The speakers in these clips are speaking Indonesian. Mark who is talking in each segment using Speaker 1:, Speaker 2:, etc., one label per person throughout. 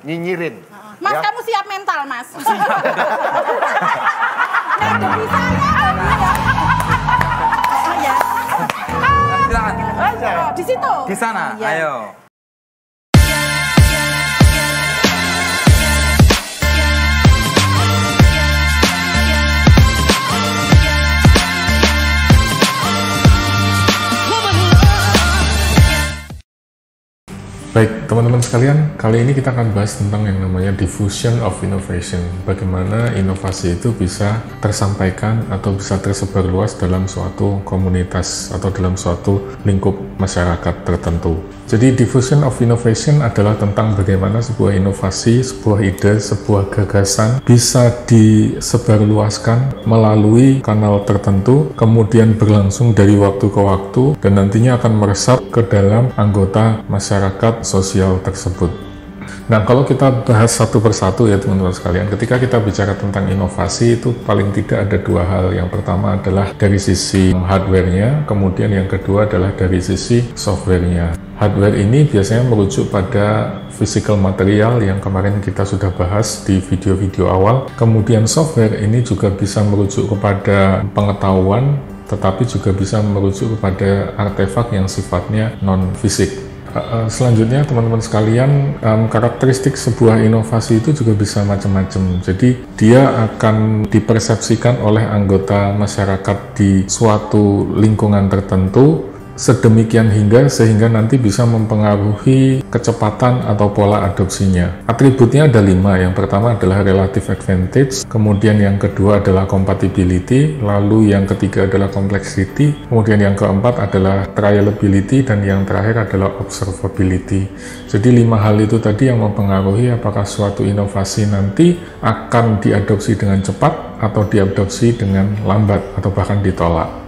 Speaker 1: nyinyirin.
Speaker 2: Mas, kamu siap mental, Mas? Siap. Nah, demi saya. Oh ya.
Speaker 3: Silakan.
Speaker 2: Di situ.
Speaker 3: Di sana, ayo.
Speaker 4: Baik, teman-teman sekalian, kali ini kita akan bahas tentang yang namanya diffusion of innovation. Bagaimana inovasi itu bisa tersampaikan atau bisa tersebar luas dalam suatu komunitas atau dalam suatu lingkup masyarakat tertentu. Jadi diffusion of innovation adalah tentang bagaimana sebuah inovasi, sebuah ide, sebuah gagasan bisa disebarluaskan melalui kanal tertentu, kemudian berlangsung dari waktu ke waktu, dan nantinya akan meresap ke dalam anggota masyarakat sosial tersebut. Nah, kalau kita bahas satu persatu ya teman-teman sekalian, ketika kita bicara tentang inovasi itu paling tidak ada dua hal. Yang pertama adalah dari sisi hardware-nya, kemudian yang kedua adalah dari sisi software-nya. Hardware ini biasanya merujuk pada physical material yang kemarin kita sudah bahas di video-video awal. Kemudian software ini juga bisa merujuk kepada pengetahuan, tetapi juga bisa merujuk kepada artefak yang sifatnya non-fisik. Selanjutnya teman-teman sekalian, karakteristik sebuah inovasi itu juga bisa macam-macam. Jadi dia akan dipersepsikan oleh anggota masyarakat di suatu lingkungan tertentu sedemikian hingga sehingga nanti bisa mempengaruhi kecepatan atau pola adopsinya. Atributnya ada 5. Yang pertama adalah relative advantage, kemudian yang kedua adalah compatibility, lalu yang ketiga adalah complexity, kemudian yang keempat adalah trialability, dan yang terakhir adalah observability. Jadi 5 hal itu tadi yang mempengaruhi apakah suatu inovasi nanti akan diadopsi dengan cepat atau diadopsi dengan lambat atau bahkan ditolak.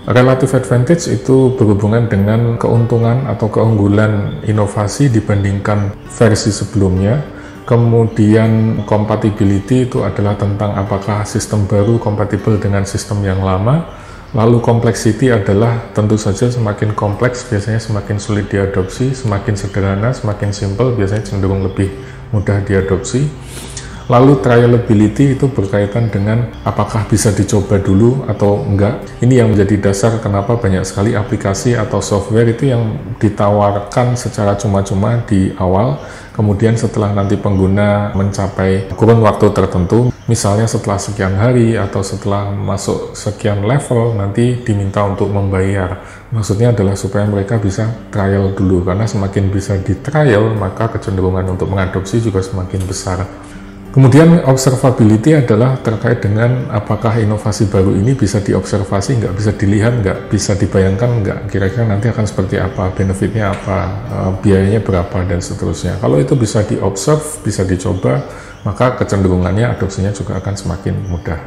Speaker 4: Relative advantage itu berhubungan dengan keuntungan atau keunggulan inovasi dibandingkan versi sebelumnya. Kemudian compatibility itu adalah tentang apakah sistem baru kompatibel dengan sistem yang lama. Lalu complexity adalah tentu saja semakin kompleks biasanya semakin sulit diadopsi, semakin sederhana, semakin simple biasanya cenderung lebih mudah diadopsi. Lalu trialability itu berkaitan dengan apakah bisa dicoba dulu atau enggak. Ini yang menjadi dasar kenapa banyak sekali aplikasi atau software itu yang ditawarkan secara cuma-cuma di awal, kemudian setelah nanti pengguna mencapai kurun waktu tertentu, misalnya setelah sekian hari atau setelah masuk sekian level, nanti diminta untuk membayar. Maksudnya adalah supaya mereka bisa trial dulu, karena semakin bisa di trial, maka kecenderungan untuk mengadopsi juga semakin besar. Kemudian observability adalah terkait dengan apakah inovasi baru ini bisa diobservasi, nggak bisa dilihat, nggak bisa dibayangkan, nggak kira-kira nanti akan seperti apa, benefitnya apa, biayanya berapa, dan seterusnya. Kalau itu bisa diobserve, bisa dicoba, maka kecenderungannya adopsinya juga akan semakin mudah.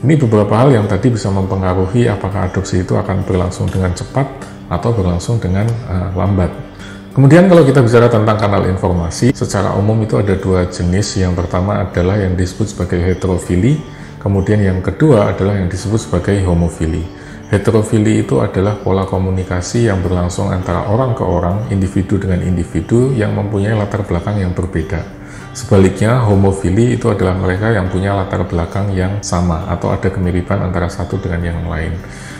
Speaker 4: Ini beberapa hal yang tadi bisa mempengaruhi apakah adopsi itu akan berlangsung dengan cepat atau berlangsung dengan lambat. Kemudian kalau kita bicara tentang kanal informasi, secara umum itu ada 2 jenis. Yang pertama adalah yang disebut sebagai heterofili, kemudian yang kedua adalah yang disebut sebagai homofili. Heterofili itu adalah pola komunikasi yang berlangsung antara orang ke orang, individu dengan individu yang mempunyai latar belakang yang berbeda. Sebaliknya, homofili itu adalah mereka yang punya latar belakang yang sama atau ada kemiripan antara satu dengan yang lain.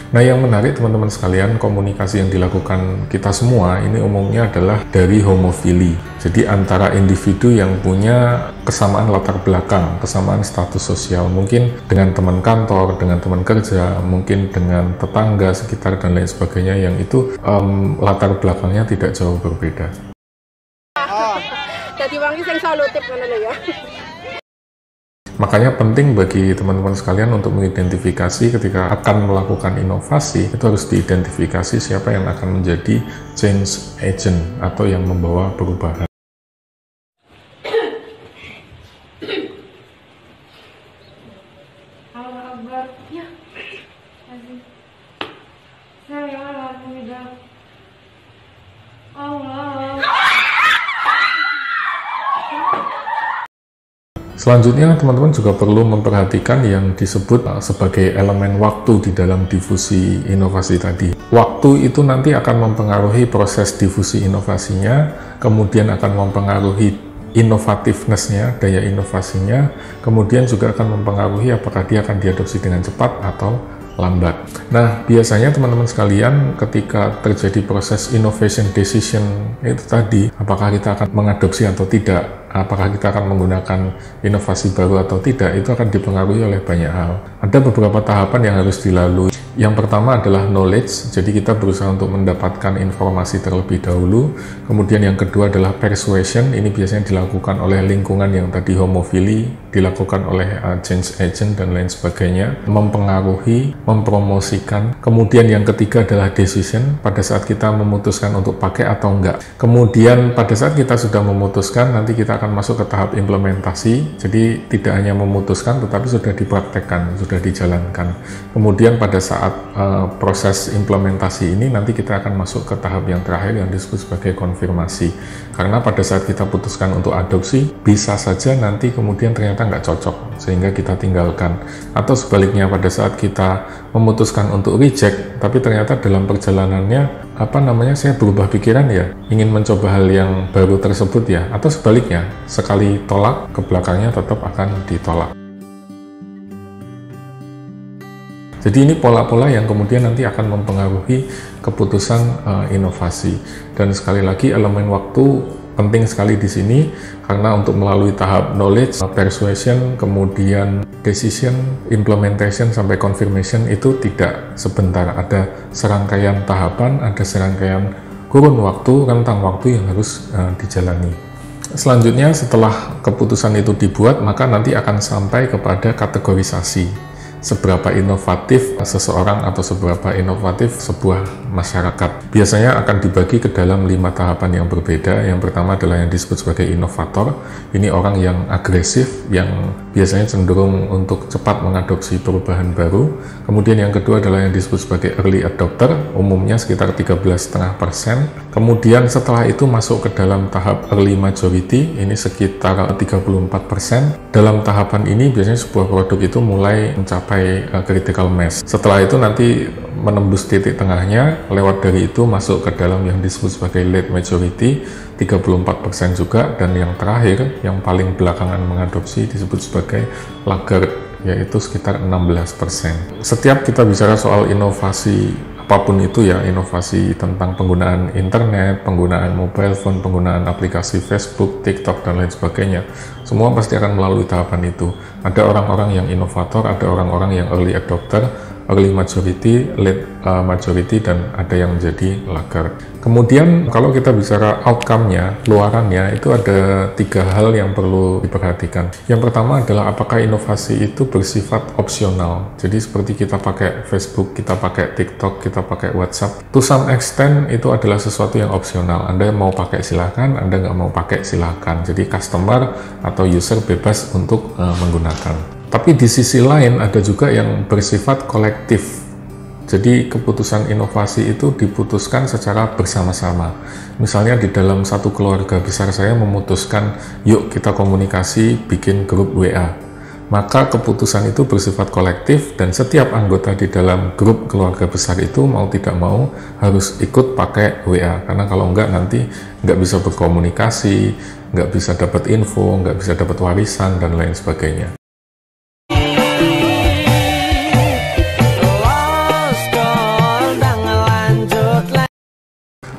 Speaker 4: Nah, yang menarik teman-teman sekalian, komunikasi yang dilakukan kita semua ini umumnya adalah dari homofili. Jadi antara individu yang punya kesamaan latar belakang, kesamaan status sosial, mungkin dengan teman kantor, dengan teman kerja, mungkin dengan tetangga sekitar dan lain sebagainya, yang itu latar belakangnya tidak jauh berbeda.
Speaker 2: Jadi wangi sing solutif ngono ya.
Speaker 4: Makanya penting bagi teman-teman sekalian untuk mengidentifikasi ketika akan melakukan inovasi, itu harus diidentifikasi siapa yang akan menjadi change agent atau yang membawa perubahan. Selanjutnya, teman-teman juga perlu memperhatikan yang disebut sebagai elemen waktu di dalam difusi inovasi tadi. Waktu itu nanti akan mempengaruhi proses difusi inovasinya, kemudian akan mempengaruhi innovativeness-nya, daya inovasinya, kemudian juga akan mempengaruhi apakah dia akan diadopsi dengan cepat atau lambat. Nah, biasanya teman-teman sekalian ketika terjadi proses innovation decision itu tadi, apakah kita akan mengadopsi atau tidak, apakah kita akan menggunakan inovasi baru atau tidak, itu akan dipengaruhi oleh banyak hal. Ada beberapa tahapan yang harus dilalui. Yang pertama adalah knowledge, jadi kita berusaha untuk mendapatkan informasi terlebih dahulu. Kemudian yang kedua adalah persuasion, ini biasanya dilakukan oleh lingkungan yang tadi homofili, dilakukan oleh change agent dan lain sebagainya, mempengaruhi, mempromosikan. Kemudian yang ketiga adalah decision, pada saat kita memutuskan untuk pakai atau enggak. Kemudian pada saat kita sudah memutuskan, nanti kita akan masuk ke tahap implementasi, jadi tidak hanya memutuskan tetapi sudah dipraktekkan, sudah dijalankan. Kemudian pada saat proses implementasi ini nanti kita akan masuk ke tahap yang terakhir yang disebut sebagai konfirmasi, karena pada saat kita putuskan untuk adopsi bisa saja nanti kemudian ternyata nggak cocok sehingga kita tinggalkan, atau sebaliknya pada saat kita memutuskan untuk reject tapi ternyata dalam perjalanannya saya berubah pikiran ya, ingin mencoba hal yang baru tersebut ya, atau sebaliknya sekali tolak ke belakangnya tetap akan ditolak. Jadi ini pola-pola yang kemudian nanti akan mempengaruhi keputusan inovasi. Dan sekali lagi elemen waktu penting sekali di sini, karena untuk melalui tahap knowledge, persuasion, kemudian decision, implementation sampai confirmation itu tidak sebentar. Ada serangkaian tahapan, ada serangkaian kurun waktu, rentang waktu yang harus dijalani. Selanjutnya setelah keputusan itu dibuat, maka nanti akan sampai kepada kategorisasi. Seberapa inovatif seseorang atau seberapa inovatif sebuah masyarakat. Biasanya akan dibagi ke dalam 5 tahapan yang berbeda. Yang pertama adalah yang disebut sebagai inovator. Ini orang yang agresif, yang biasanya cenderung untuk cepat mengadopsi perubahan baru. Kemudian yang kedua adalah yang disebut sebagai early adopter, umumnya sekitar 13,5%. Kemudian setelah itu masuk ke dalam tahap early majority, ini sekitar 34%. Dalam tahapan ini biasanya sebuah produk itu mulai mencapai critical mass. Setelah itu nanti menembus titik tengahnya, lewat dari itu masuk ke dalam yang disebut sebagai late majority, 34% juga, dan yang terakhir, yang paling belakangan mengadopsi disebut sebagai laggard, yaitu sekitar 16%. Setiap kita bicara soal inovasi apapun itu ya, inovasi tentang penggunaan internet, penggunaan mobile phone, penggunaan aplikasi Facebook, TikTok, dan lain sebagainya, semua pasti akan melalui tahapan itu. Ada orang-orang yang inovator, ada orang-orang yang early adopter, early majority, late majority, dan ada yang menjadi laggard. Kemudian kalau kita bicara outcome-nya, luarannya, itu ada 3 hal yang perlu diperhatikan. Yang pertama adalah apakah inovasi itu bersifat opsional. Jadi seperti kita pakai Facebook, kita pakai TikTok, kita pakai WhatsApp. To some extent itu adalah sesuatu yang opsional. Anda mau pakai silakan, Anda nggak mau pakai silakan. Jadi customer atau user bebas untuk menggunakan. Tapi di sisi lain ada juga yang bersifat kolektif. Jadi keputusan inovasi itu diputuskan secara bersama-sama. Misalnya di dalam satu keluarga besar saya memutuskan, yuk kita komunikasi, bikin grup WA. Maka keputusan itu bersifat kolektif dan setiap anggota di dalam grup keluarga besar itu mau tidak mau harus ikut pakai WA. Karena kalau enggak nanti nggak bisa berkomunikasi, nggak bisa dapat info, nggak bisa dapat warisan, dan lain sebagainya.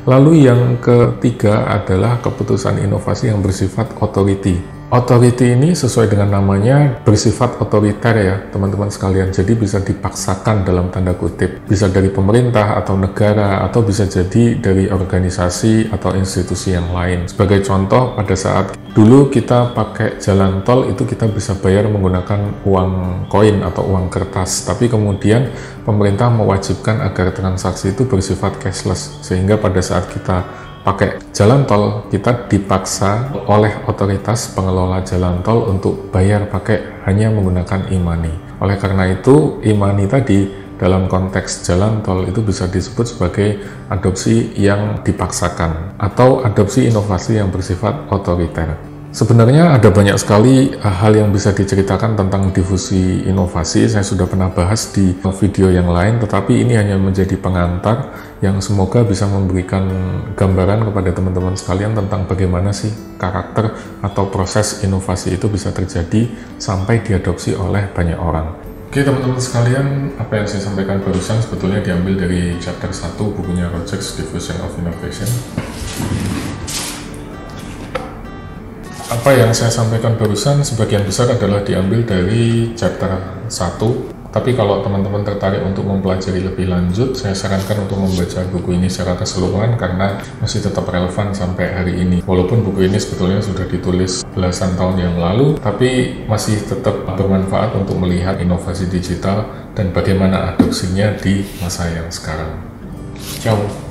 Speaker 4: Lalu yang ketiga adalah keputusan inovasi yang bersifat authority. Authority ini sesuai dengan namanya bersifat otoriter ya teman-teman sekalian, jadi bisa dipaksakan dalam tanda kutip, bisa dari pemerintah atau negara, atau bisa jadi dari organisasi atau institusi yang lain. Sebagai contoh, pada saat dulu kita pakai jalan tol itu kita bisa bayar menggunakan uang koin atau uang kertas, tapi kemudian pemerintah mewajibkan agar transaksi itu bersifat cashless, sehingga pada saat kita pakai jalan tol, kita dipaksa oleh otoritas pengelola jalan tol untuk bayar pakai hanya menggunakan e-money. Oleh karena itu, e-money tadi dalam konteks jalan tol itu bisa disebut sebagai adopsi yang dipaksakan atau adopsi inovasi yang bersifat otoriter. Sebenarnya ada banyak sekali hal yang bisa diceritakan tentang difusi inovasi. Saya sudah pernah bahas di video yang lain, tetapi ini hanya menjadi pengantar yang semoga bisa memberikan gambaran kepada teman-teman sekalian tentang bagaimana sih karakter atau proses inovasi itu bisa terjadi sampai diadopsi oleh banyak orang. Oke teman-teman sekalian, apa yang saya sampaikan barusan sebetulnya diambil dari chapter 1 bukunya Rojeks, Diffusion of Innovation. Apa yang saya sampaikan barusan sebagian besar adalah diambil dari chapter 1, tapi kalau teman-teman tertarik untuk mempelajari lebih lanjut, saya sarankan untuk membaca buku ini secara keseluruhan karena masih tetap relevan sampai hari ini. Walaupun buku ini sebetulnya sudah ditulis belasan tahun yang lalu, tapi masih tetap bermanfaat untuk melihat inovasi digital dan bagaimana adopsinya di masa yang sekarang. Ciao!